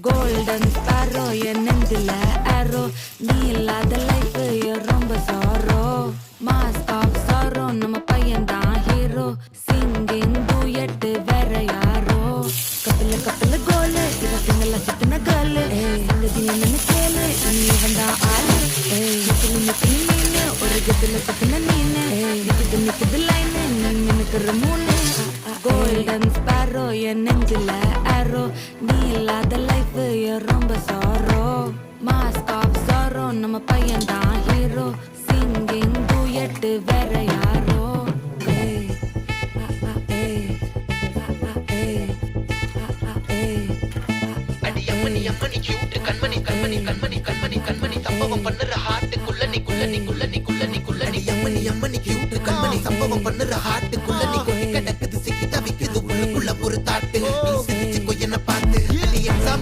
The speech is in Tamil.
கோல்டன் ஸ்பாரோ என் நெஞ்சில ஆரோ நீ இல்லாத லைஃப் ரொம்ப சாரோ மாஸ்க் ஆஃப் சாரோ நம்ம பையன் தான் ஹீரோ சிங்கிங் டூயட் வேற யாரோ கப்பில கோலு இவ சிங்கல சுத்தின கேளு சங்கதி என்னன்னு கேளு நீ வந்தா ஆளு நிக்கி நீனு ஒரு கத்துல சுத்தின நீனு நிக்குது லைனு நீ மினுக்குற மூணு கோல்டன் ஸ்பாரோ என் நெஞ்சில ஆரோ நீ இல்லாத லைஃப் ரொம்ப சாரோ மாஸ்க் ஆஃப் சாரோ நம்ம பையன் தான் ஹீரோ சிங்கிங் டூயட் வேற யாரோ அடி அம்மனி அம்மனி கியூட் கண்மணி கண்மணி கண்மணி கண்மணி கண்மணி சம்பவம் பண்ணுற ஹார்ட்டுக்குள்ள நீ குள்ள நீ குள்ள நீ குள்ள நீ குள்ள நீ அம்மனி அம்மனி கியூட் கண்மணி சம்பவம் பண்ணுற ஹார்ட்டுக்குள்ள நீ கொட்டி கிடக்குது சிக்கி தவிக்குது உள்ளுக்குள்ள ஒரு தாட்டு நீ சிரிச்சு கொய்யன பார்த்து நீ எக்ஸாம்